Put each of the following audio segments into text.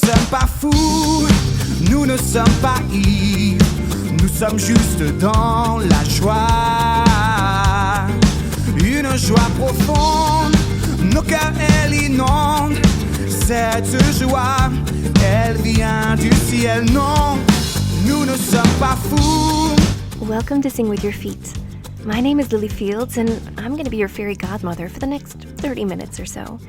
sommes pas fous, nous ne sommes pas ivres, nous sommes juste dans la joie. Une joie profonde, nos cœurs elle inonde. Cette joie, elle vient du ciel, non, nous ne sommes pas fous. Welcome to Sing With Your Feet. My name is Lily Fields, and I'm going to be your fairy godmother for the next 30 minutes or so.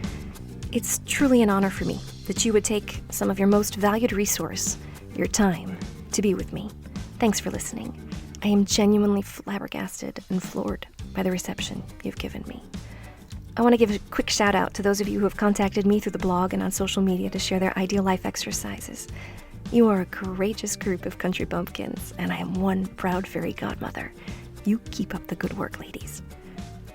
It's truly an honor for me that you would take some of your most valued resource, your time, to be with me. Thanks for listening. I am genuinely flabbergasted and floored by the reception you've given me. I want to give a quick shout out to those of you who have contacted me through the blog and on social media to share their ideal life exercises. You are a courageous group of country bumpkins, and I am one proud fairy godmother. You keep up the good work, ladies.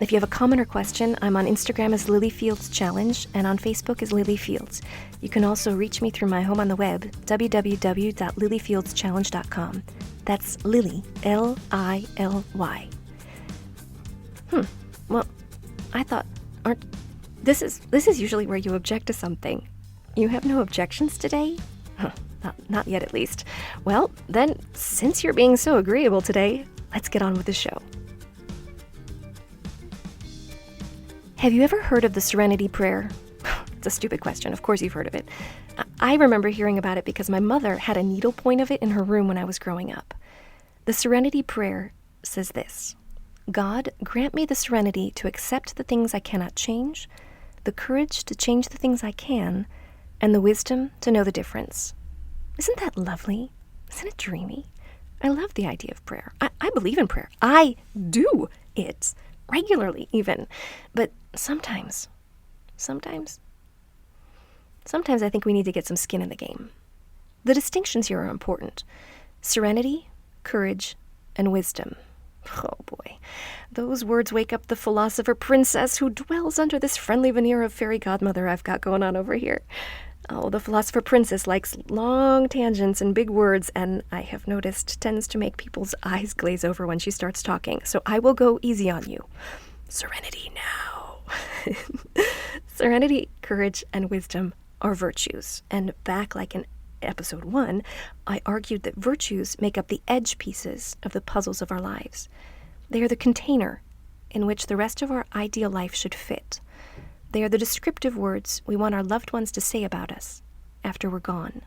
If you have a comment or question, I'm on Instagram as Lily Fields Challenge and on Facebook as Lily Fields. You can also reach me through my home on the web, www.lilyfieldschallenge.com. That's Lily, Lily. Well, I thought, this is usually where you object to something. You have no objections today? Not yet, at least. Well, then, since you're being so agreeable today, let's get on with the show. Have you ever heard of the Serenity Prayer? It's a stupid question. Of course you've heard of it. I remember hearing about it because my mother had a needlepoint of it in her room when I was growing up. The Serenity Prayer says this: God, grant me the serenity to accept the things I cannot change, the courage to change the things I can, and the wisdom to know the difference. Isn't that lovely? Isn't it dreamy? I love the idea of prayer. I believe in prayer. I do it regularly even. But sometimes I think we need to get some skin in the game. The distinctions here are important. Serenity, courage, and wisdom. Oh boy, those words wake up the philosopher princess who dwells under this friendly veneer of fairy godmother I've got going on over here. Oh, the philosopher princess likes long tangents and big words, and I have noticed tends to make people's eyes glaze over when she starts talking, so I will go easy on you. Serenity now. Serenity, courage, and wisdom are virtues, and back like in Episode 1, I argued that virtues make up the edge pieces of the puzzles of our lives. They are the container in which the rest of our ideal life should fit. They are the descriptive words we want our loved ones to say about us after we're gone.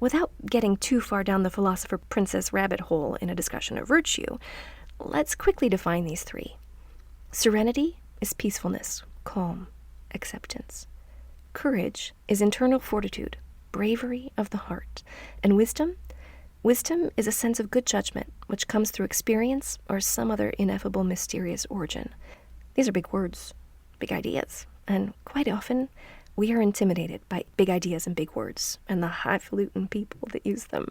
Without getting too far down the philosopher princess rabbit hole in a discussion of virtue, let's quickly define these three. Serenity is peacefulness, calm, acceptance. Courage is internal fortitude, bravery of the heart. And wisdom? Wisdom is a sense of good judgment, which comes through experience or some other ineffable, mysterious origin. These are big words, big ideas, and quite often we are intimidated by big ideas and big words and the highfalutin people that use them.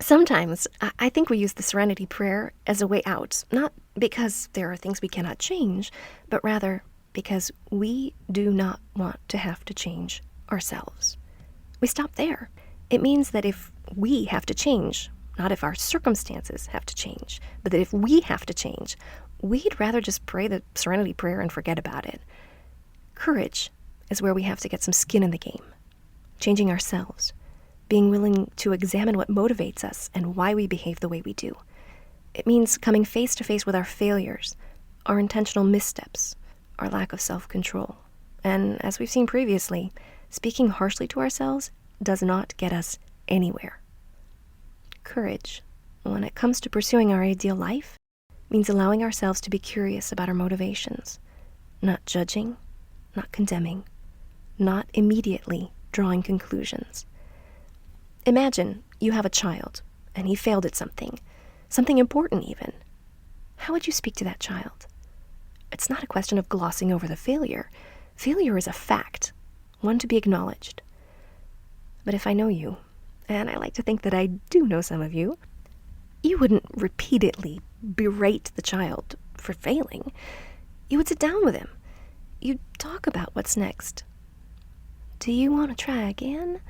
Sometimes I think we use the Serenity Prayer as a way out, not because there are things we cannot change, but rather because we do not want to have to change ourselves. We stop there. It means that if we have to change, not if our circumstances have to change, but that if we have to change, we'd rather just pray the Serenity Prayer and forget about it. Courage is where we have to get some skin in the game, changing ourselves, being willing to examine what motivates us and why we behave the way we do. It means coming face to face with our failures, our intentional missteps, our lack of self-control. And as we've seen previously, speaking harshly to ourselves does not get us anywhere. Courage, when it comes to pursuing our ideal life, means allowing ourselves to be curious about our motivations, not judging, not condemning, not immediately drawing conclusions. Imagine you have a child and he failed at something important even. How would you speak to that child? It's not a question of glossing over the failure. Failure is a fact, one to be acknowledged. But if I know you, and I like to think that I do know some of you, you wouldn't repeatedly berate the child for failing. You would sit down with him. You'd talk about what's next. Do you want to try again?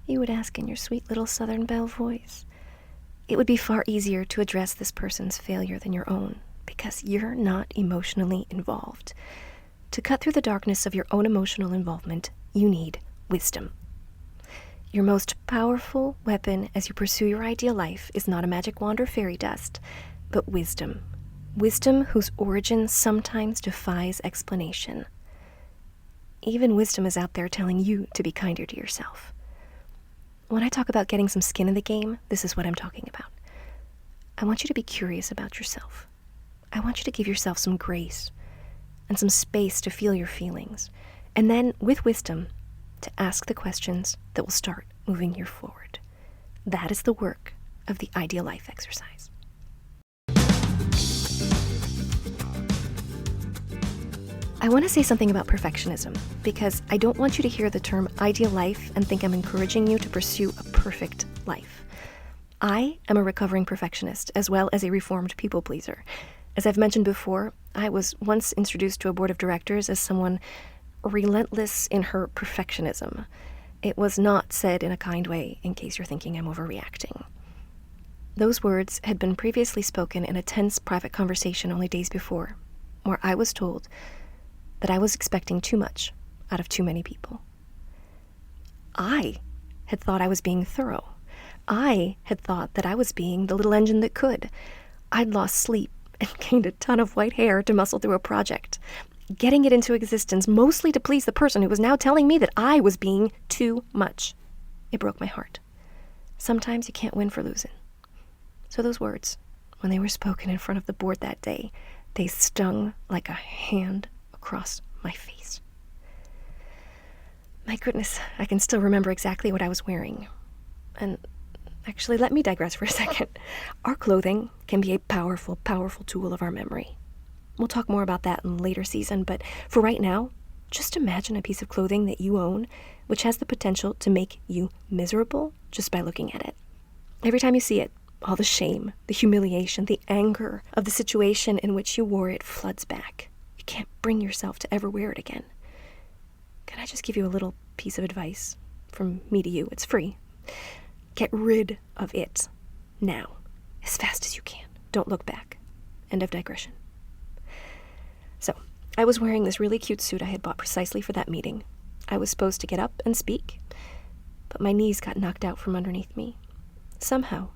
You would ask in your sweet little Southern Belle voice. It would be far easier to address this person's failure than your own, because you're not emotionally involved. To cut through the darkness of your own emotional involvement, you need wisdom. Your most powerful weapon as you pursue your ideal life is not a magic wand or fairy dust, but wisdom. Wisdom whose origin sometimes defies explanation. Even wisdom is out there telling you to be kinder to yourself. When I talk about getting some skin in the game, this is what I'm talking about. I want you to be curious about yourself. I want you to give yourself some grace and some space to feel your feelings, and then, with wisdom, to ask the questions that will start moving you forward. That is the work of the Ideal Life exercise. I want to say something about perfectionism, because I don't want you to hear the term ideal life and think I'm encouraging you to pursue a perfect life. I am a recovering perfectionist, as well as a reformed people pleaser. As I've mentioned before, I was once introduced to a board of directors as someone relentless in her perfectionism. It was not said in a kind way, in case you're thinking I'm overreacting. Those words had been previously spoken in a tense private conversation only days before, where I was told that I was expecting too much out of too many people. I had thought I was being thorough. I had thought that I was being the little engine that could. I'd lost sleep and gained a ton of white hair to muscle through a project, getting it into existence mostly to please the person who was now telling me that I was being too much. It broke my heart. Sometimes you can't win for losing. So those words, when they were spoken in front of the board that day, they stung like a hand across my face. My goodness, I can still remember exactly what I was wearing. And actually, let me digress for a second. Our clothing can be a powerful, powerful tool of our memory. We'll talk more about that in a later season, but for right now, just imagine a piece of clothing that you own, which has the potential to make you miserable just by looking at it. Every time you see it, all the shame, the humiliation, the anger of the situation in which you wore it floods back. You can't bring yourself to ever wear it again. Can I just give you a little piece of advice from me to you? It's free. Get rid of it now, as fast as you can. Don't look back. End of digression. So, I was wearing this really cute suit I had bought precisely for that meeting. I was supposed to get up and speak, but my knees got knocked out from underneath me. Somehow,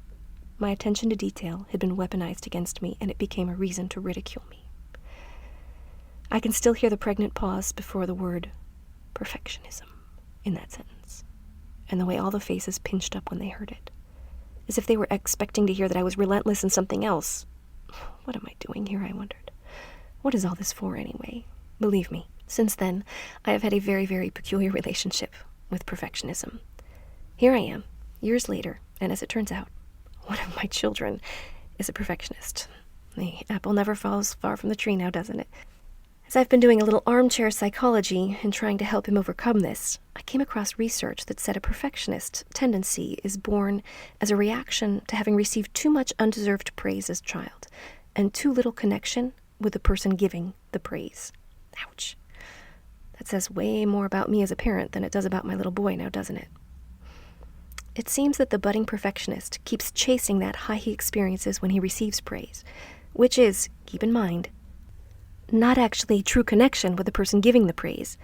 my attention to detail had been weaponized against me, and it became a reason to ridicule me. I can still hear the pregnant pause before the word perfectionism in that sentence, and the way all the faces pinched up when they heard it, as if they were expecting to hear that I was relentless in something else. What am I doing here, I wondered. What is all this for, anyway? Believe me, since then, I have had a very, very peculiar relationship with perfectionism. Here I am, years later, and as it turns out, one of my children is a perfectionist. The apple never falls far from the tree now, doesn't it? As I've been doing a little armchair psychology and trying to help him overcome this, I came across research that said a perfectionist tendency is born as a reaction to having received too much undeserved praise as a child, and too little connection with the person giving the praise. Ouch. That says way more about me as a parent than it does about my little boy now, doesn't it? It seems that the budding perfectionist keeps chasing that high he experiences when he receives praise, which is, keep in mind, not actually true connection with the person giving the praise.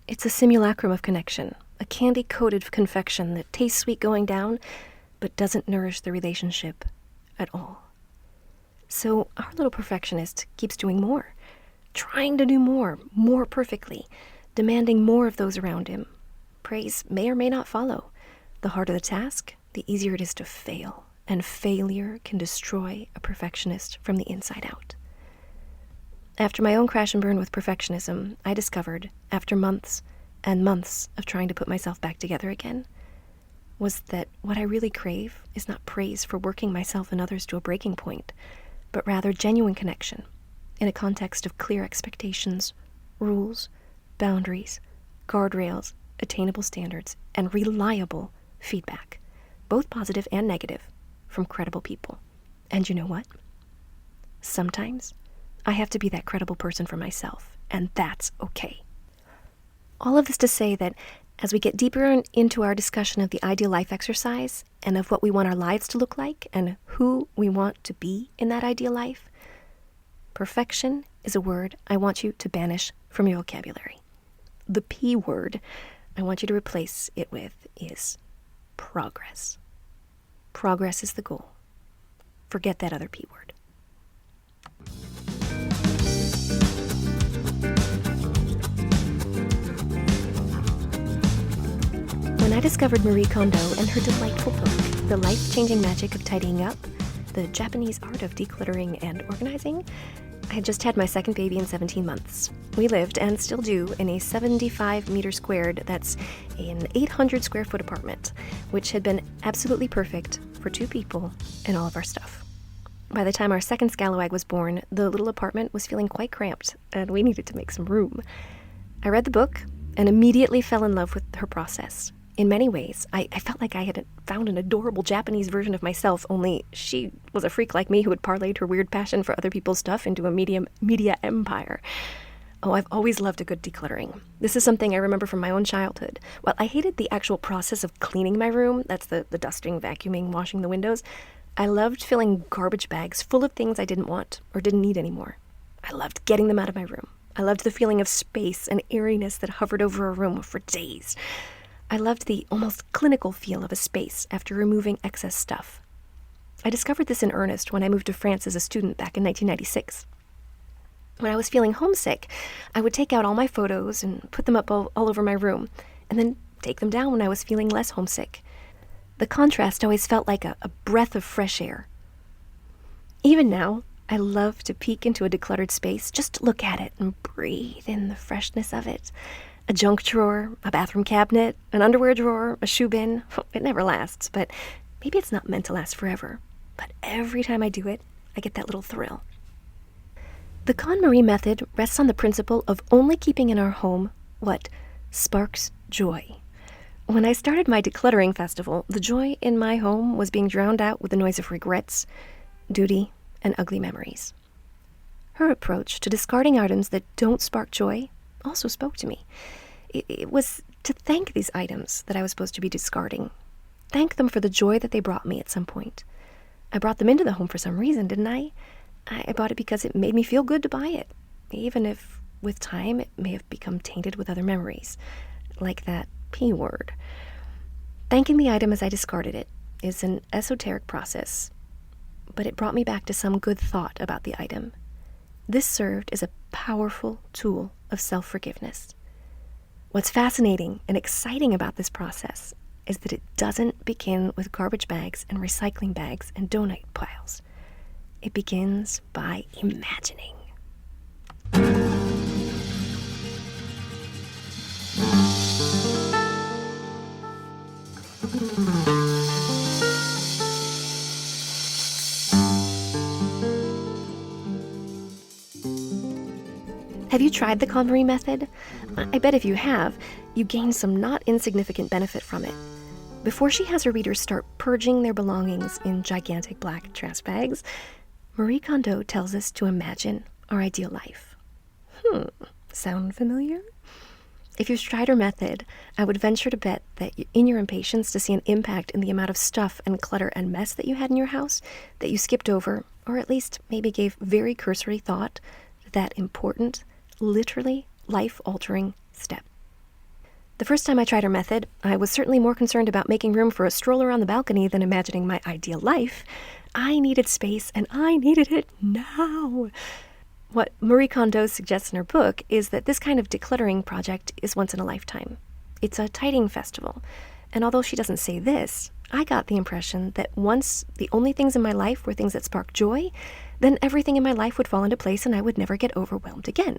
It's a simulacrum of connection, a candy-coated confection that tastes sweet going down, but doesn't nourish the relationship at all. So our little perfectionist keeps doing more, trying to do more perfectly, demanding more of those around him. Praise may or may not follow. The harder the task, the easier it is to fail, and failure can destroy a perfectionist from the inside out. After my own crash and burn with perfectionism, I discovered, after months and months of trying to put myself back together again, was that what I really crave is not praise for working myself and others to a breaking point, but rather genuine connection in a context of clear expectations, rules, boundaries, guardrails, attainable standards, and reliable feedback, both positive and negative, from credible people. And you know what? Sometimes I have to be that credible person for myself, and that's okay. All of this to say that as we get deeper into our discussion of the ideal life exercise and of what we want our lives to look like and who we want to be in that ideal life, perfection is a word I want you to banish from your vocabulary. The P word I want you to replace it with is progress. Progress is the goal. Forget that other P word. When I discovered Marie Kondo and her delightful book, The Life-Changing Magic of Tidying Up, The Japanese Art of Decluttering and Organizing, I had just had my second baby in 17 months. We lived, and still do, in a 75 meter squared, that's an 800 square foot apartment, which had been absolutely perfect for 2 people and all of our stuff. By the time our second scalawag was born, the little apartment was feeling quite cramped, and we needed to make some room. I read the book and immediately fell in love with her process. In many ways, I felt like I had found an adorable Japanese version of myself, only she was a freak like me who had parlayed her weird passion for other people's stuff into a media empire. Oh, I've always loved a good decluttering. This is something I remember from my own childhood. While I hated the actual process of cleaning my room, that's the dusting, vacuuming, washing the windows, I loved filling garbage bags full of things I didn't want or didn't need anymore. I loved getting them out of my room. I loved the feeling of space and airiness that hovered over a room for days. I loved the almost clinical feel of a space after removing excess stuff. I discovered this in earnest when I moved to France as a student back in 1996. When I was feeling homesick, I would take out all my photos and put them up all over my room, and then take them down when I was feeling less homesick. The contrast always felt like a breath of fresh air. Even now, I love to peek into a decluttered space, just to look at it and breathe in the freshness of it. A junk drawer, a bathroom cabinet, an underwear drawer, a shoe bin. It never lasts, but maybe it's not meant to last forever. But every time I do it, I get that little thrill. The KonMari method rests on the principle of only keeping in our home what sparks joy. When I started my decluttering festival, the joy in my home was being drowned out with the noise of regrets, duty, and ugly memories. Her approach to discarding items that don't spark joy also spoke to me. It was to thank these items that I was supposed to be discarding. Thank them for the joy that they brought me at some point. I brought them into the home for some reason, didn't I? I bought it because it made me feel good to buy it, even if, with time, it may have become tainted with other memories, like that P word. Thanking the item as I discarded it is an esoteric process, but it brought me back to some good thought about the item. This served as a powerful tool of self-forgiveness. What's fascinating and exciting about this process is that it doesn't begin with garbage bags and recycling bags and donut piles. It begins by imagining. Have you tried the KonMari method? I bet if you have, you gain some not insignificant benefit from it. Before she has her readers start purging their belongings in gigantic black trash bags, Marie Kondo tells us to imagine our ideal life. Sound familiar? If you've tried her method, I would venture to bet that in your impatience to see an impact in the amount of stuff and clutter and mess that you had in your house, that you skipped over, or at least maybe gave very cursory thought to that important, literally life-altering step. The first time I tried her method, I was certainly more concerned about making room for a stroller on the balcony than imagining my ideal life. I needed space, and I needed it now. What Marie Kondo suggests in her book is that this kind of decluttering project is once in a lifetime. It's a tidying festival, and although she doesn't say this, I got the impression that once the only things in my life were things that spark joy, then everything in my life would fall into place and I would never get overwhelmed again.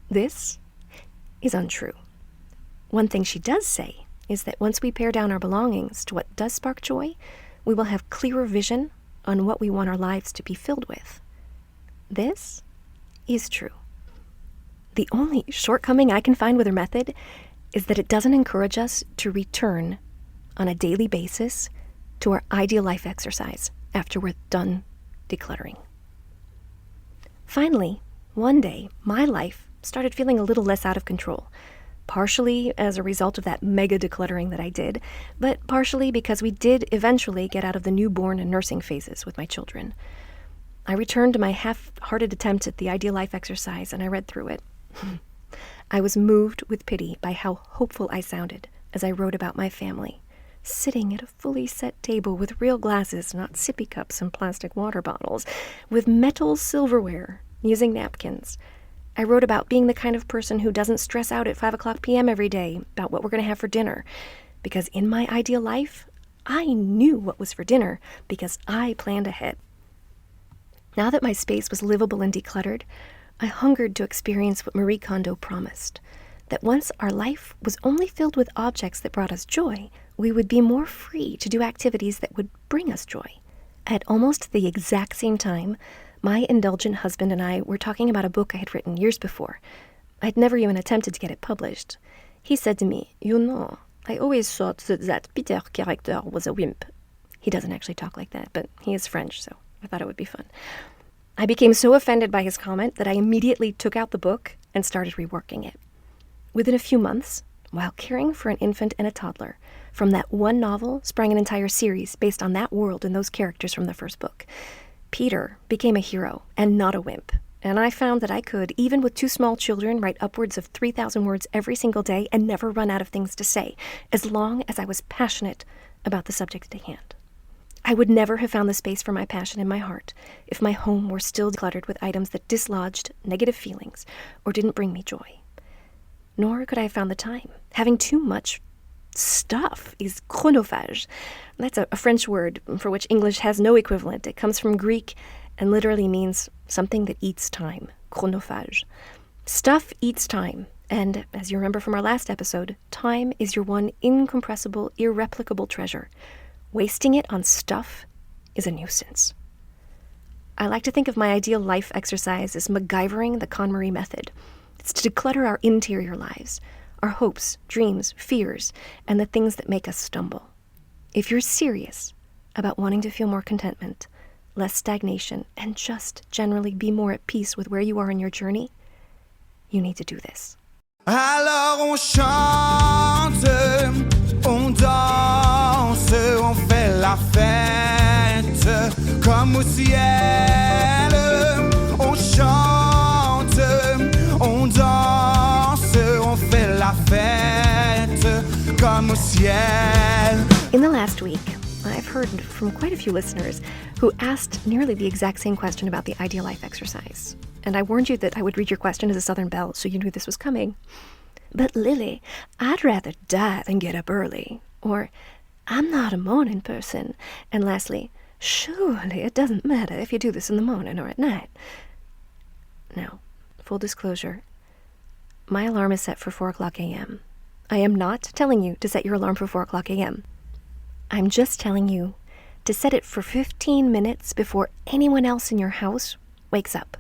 This is untrue. One thing she does say is that once we pare down our belongings to what does spark joy, we will have clearer vision on what we want our lives to be filled with. This is true. The only shortcoming I can find with her method is that it doesn't encourage us to return on a daily basis to our ideal life exercise after we're done decluttering. Finally, one day, my life started feeling a little less out of control, partially as a result of that mega decluttering that I did, but partially because we did eventually get out of the newborn and nursing phases with my children. I returned to my half-hearted attempt at the ideal life exercise, and I read through it. I was moved with pity by how hopeful I sounded as I wrote about my family, sitting at a fully set table with real glasses, not sippy cups and plastic water bottles, with metal silverware, using napkins. I wrote about being the kind of person who doesn't stress out at 5 o'clock p.m. every day about what we're going to have for dinner. Because in my ideal life, I knew what was for dinner because I planned ahead. Now that my space was livable and decluttered, I hungered to experience what Marie Kondo promised, that once our life was only filled with objects that brought us joy, we would be more free to do activities that would bring us joy. At almost the exact same time, my indulgent husband and I were talking about a book I had written years before. I'd never even attempted to get it published. He said to me, "You know, I always thought that Peter character was a wimp." He doesn't actually talk like that, but he is French, so I thought it would be fun. I became so offended by his comment that I immediately took out the book and started reworking it. Within a few months, while caring for an infant and a toddler, from that one novel sprang an entire series based on that world and those characters from the first book. Peter became a hero and not a wimp, and I found that I could, even with 2 small children, write upwards of 3,000 words every single day and never run out of things to say, as long as I was passionate about the subject at hand. I would never have found the space for my passion in my heart if my home were still cluttered with items that dislodged negative feelings or didn't bring me joy. Nor could I have found the time. Having too much stuff is chronophage. That's a French word for which English has no equivalent. It comes from Greek and literally means something that eats time, chronophage. Stuff eats time, and as you remember from our last episode, time is your one incompressible, irreplicable treasure. Wasting it on stuff is a nuisance. I like to think of my ideal life exercise as McGyvering the KonMari method. It's to declutter our interior lives, our hopes, dreams, fears, and the things that make us stumble. If you're serious about wanting to feel more contentment, less stagnation, and just generally be more at peace with where you are in your journey, you need to do this. Alors on chante, on danse, on fait la fête comme au ciel. On chante, on danse, on fait la fête comme au ciel. In the last week, I've heard from quite a few listeners who asked nearly the exact same question about the ideal life exercise. And I warned you that I would read your question as a Southern Belle, so you knew this was coming. But Lily, I'd rather die than get up early. Or, I'm not a morning person. And lastly, surely it doesn't matter if you do this in the morning or at night. Now, full disclosure, my alarm is set for 4 o'clock a.m. I am not telling you to set your alarm for 4 o'clock a.m. I'm just telling you to set it for 15 minutes before anyone else in your house wakes up.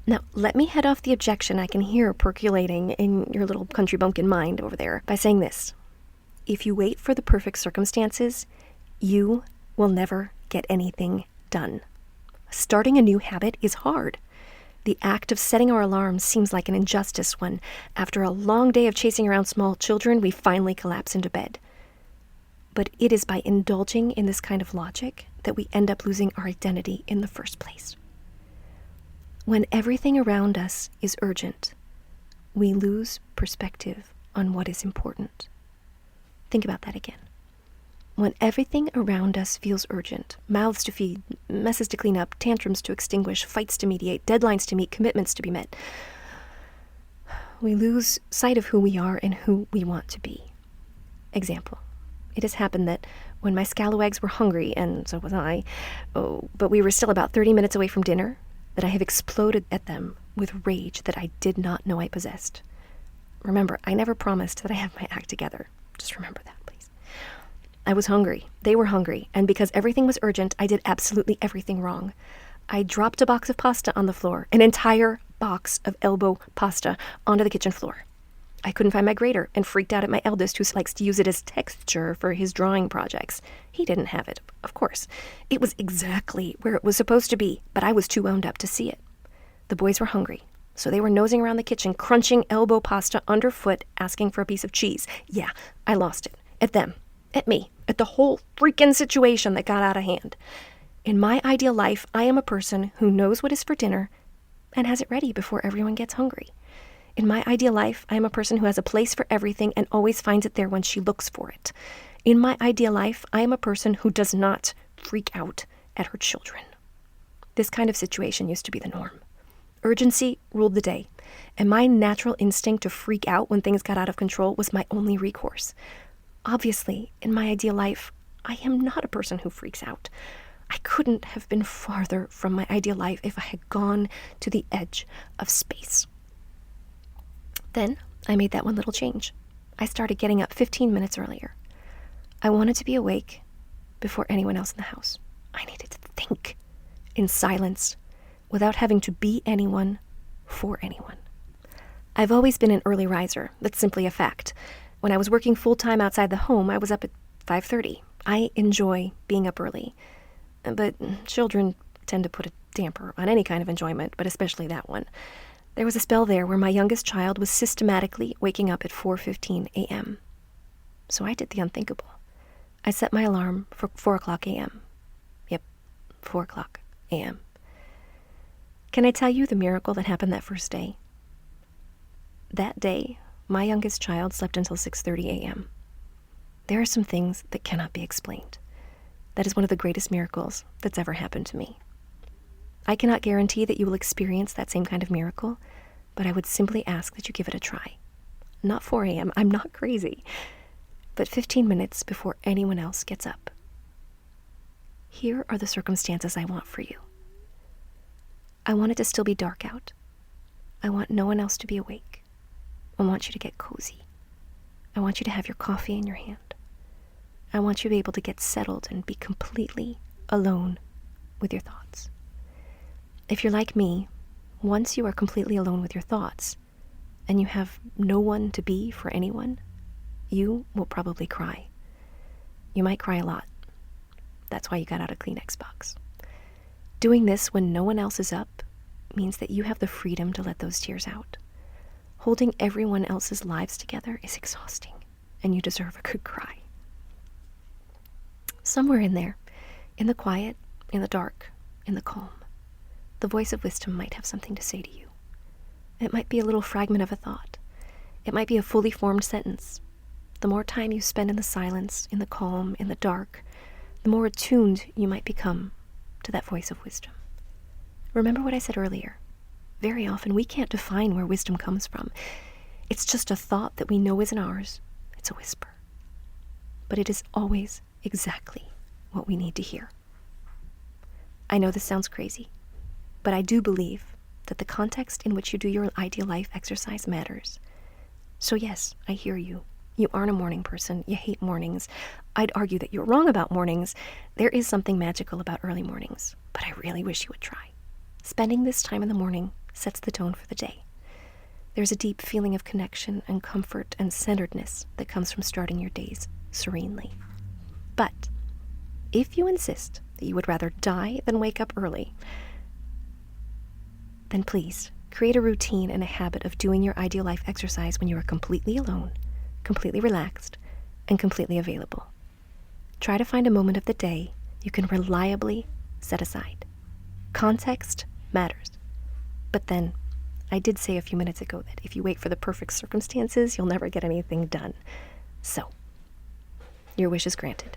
Now, let me head off the objection I can hear percolating in your little country bumpkin mind over there by saying this. If you wait for the perfect circumstances, you will never get anything done. Starting a new habit is hard. The act of setting our alarms seems like an injustice when, after a long day of chasing around small children, we finally collapse into bed. But it is by indulging in this kind of logic that we end up losing our identity in the first place. When everything around us is urgent, we lose perspective on what is important. Think about that again. When everything around us feels urgent, mouths to feed, messes to clean up, tantrums to extinguish, fights to mediate, deadlines to meet, commitments to be met, we lose sight of who we are and who we want to be. Example. It has happened that when my scalawags were hungry, and so was I, but we were still about 30 minutes away from dinner, that I have exploded at them with rage that I did not know I possessed. Remember, I never promised that I have my act together. Just remember that, please. I was hungry. They were hungry. And because everything was urgent, I did absolutely everything wrong. I dropped a box of pasta on the floor, an entire box of elbow pasta onto the kitchen floor. I couldn't find my grater and freaked out at my eldest, who likes to use it as texture for his drawing projects. He didn't have it, of course. It was exactly where it was supposed to be, but I was too wound up to see it. The boys were hungry, so they were nosing around the kitchen, crunching elbow pasta underfoot, asking for a piece of cheese. Yeah, I lost it. At them. At me. At the whole freaking situation that got out of hand. In my ideal life, I am a person who knows what is for dinner and has it ready before everyone gets hungry. In my ideal life, I am a person who has a place for everything and always finds it there when she looks for it. In my ideal life, I am a person who does not freak out at her children. This kind of situation used to be the norm. Urgency ruled the day, and my natural instinct to freak out when things got out of control was my only recourse. Obviously, in my ideal life, I am not a person who freaks out. I couldn't have been farther from my ideal life if I had gone to the edge of space. Then I made that one little change. I started getting up 15 minutes earlier. I wanted to be awake before anyone else in the house. I needed to think in silence without having to be anyone for anyone. I've always been an early riser. That's simply a fact. When I was working full-time outside the home, I was up at 5:30. I enjoy being up early. But children tend to put a damper on any kind of enjoyment, but especially that one. There was a spell there where my youngest child was systematically waking up at 4:15 a.m. So I did the unthinkable. I set my alarm for 4 o'clock a.m. Yep, 4 o'clock a.m. Can I tell you the miracle that happened that first day? That day, my youngest child slept until 6:30 a.m. There are some things that cannot be explained. That is one of the greatest miracles that's ever happened to me. I cannot guarantee that you will experience that same kind of miracle, but I would simply ask that you give it a try. Not 4 a.m., I'm not crazy, but 15 minutes before anyone else gets up. Here are the circumstances I want for you. I want it to still be dark out. I want no one else to be awake. I want you to get cozy. I want you to have your coffee in your hand. I want you to be able to get settled and be completely alone with your thoughts. If you're like me, once you are completely alone with your thoughts and you have no one to be for anyone, you will probably cry. You might cry a lot. That's why you got out a Kleenex box. Doing this when no one else is up means that you have the freedom to let those tears out. Holding everyone else's lives together is exhausting, and you deserve a good cry. Somewhere in there, in the quiet, in the dark, in the calm, the voice of wisdom might have something to say to you. It might be a little fragment of a thought. It might be a fully formed sentence. The more time you spend in the silence, in the calm, in the dark, the more attuned you might become to that voice of wisdom. Remember what I said earlier. Very often we can't define where wisdom comes from. It's just a thought that we know isn't ours. It's a whisper. But it is always exactly what we need to hear. I know this sounds crazy, but I do believe that the context in which you do your ideal life exercise matters. So yes, I hear you. You aren't a morning person. You hate mornings. I'd argue that you're wrong about mornings. There is something magical about early mornings, but I really wish you would try. Spending this time in the morning sets the tone for the day. There's a deep feeling of connection and comfort and centeredness that comes from starting your days serenely. But if you insist that you would rather die than wake up early, then please create a routine and a habit of doing your ideal life exercise when you are completely alone, completely relaxed, and completely available. Try to find a moment of the day you can reliably set aside. Context matters. But then, I did say a few minutes ago that if you wait for the perfect circumstances, you'll never get anything done. So, your wish is granted.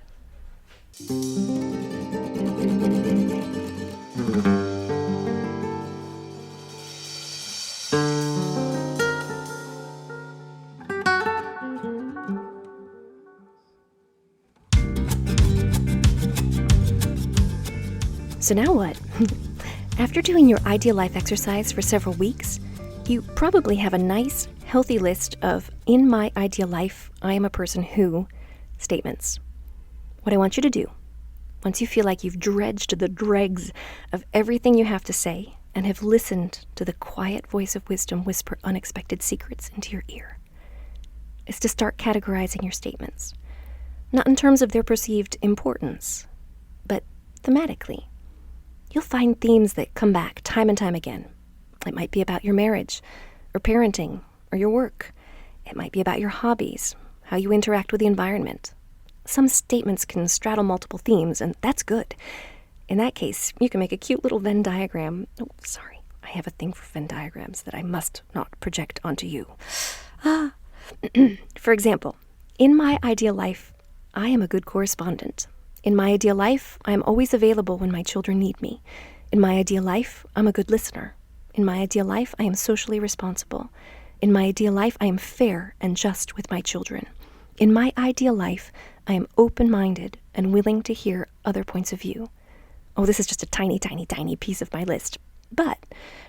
So now what? After doing your ideal life exercise for several weeks, you probably have a nice, healthy list of, in my ideal life, I am a person who, statements. What I want you to do, once you feel like you've dredged the dregs of everything you have to say and have listened to the quiet voice of wisdom whisper unexpected secrets into your ear, is to start categorizing your statements. Not in terms of their perceived importance, but thematically. You'll find themes that come back time and time again. It might be about your marriage, or parenting, or your work. It might be about your hobbies, how you interact with the environment. Some statements can straddle multiple themes, and that's good. In that case, you can make a cute little Venn diagram. Oh, sorry, I have a thing for Venn diagrams that I must not project onto you. For example, in my ideal life, I am a good correspondent. In my ideal life, I am always available when my children need me. In my ideal life, I'm a good listener. In my ideal life, I am socially responsible. In my ideal life, I am fair and just with my children. In my ideal life, I am open-minded and willing to hear other points of view. Oh, this is just a tiny, tiny, tiny piece of my list. But,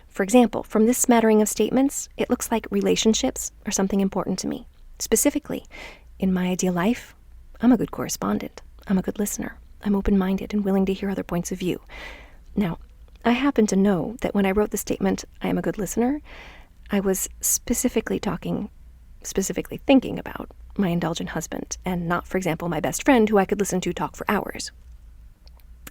for example, from this smattering of statements, it looks like relationships are something important to me. Specifically, in my ideal life, I'm a good correspondent. I'm a good listener. I'm open-minded and willing to hear other points of view. Now, I happen to know that when I wrote the statement, I am a good listener, I was specifically thinking about my indulgent husband, and not, for example, my best friend who I could listen to talk for hours.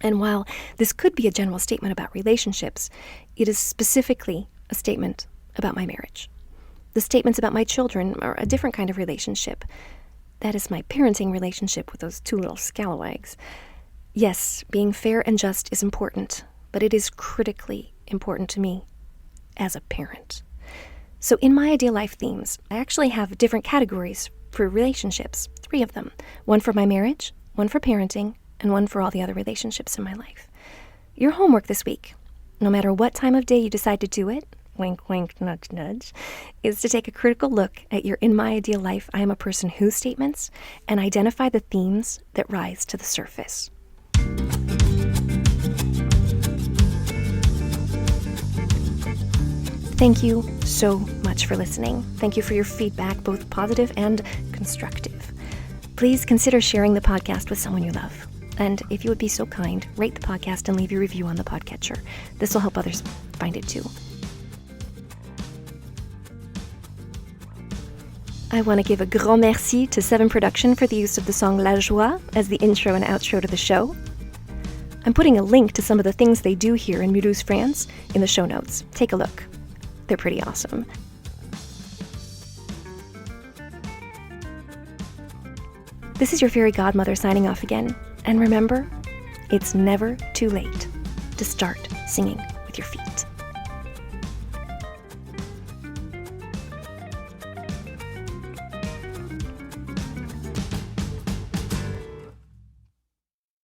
And while this could be a general statement about relationships, it is specifically a statement about my marriage. The statements about my children are a different kind of relationship. That is my parenting relationship with those two little scalawags. Yes, being fair and just is important, but it is critically important to me as a parent. So in my ideal life themes, I actually have different categories for relationships, 3 of them. One for my marriage, one for parenting, and one for all the other relationships in my life. Your homework this week, no matter what time of day you decide to do it, wink, wink, nudge, nudge, is to take a critical look at your in my ideal life, I am a person who statements and identify the themes that rise to the surface. Thank you so much for listening. Thank you for your feedback, both positive and constructive. Please consider sharing the podcast with someone you love. And if you would be so kind, rate the podcast and leave your review on the podcatcher. This will help others find it too. I want to give a grand merci to 7 Production for the use of the song La Joie as the intro and outro to the show. I'm putting a link to some of the things they do here in Mulhouse, France in the show notes. Take a look. They're pretty awesome. This is your fairy godmother signing off again. And remember, it's never too late to start singing with your feet.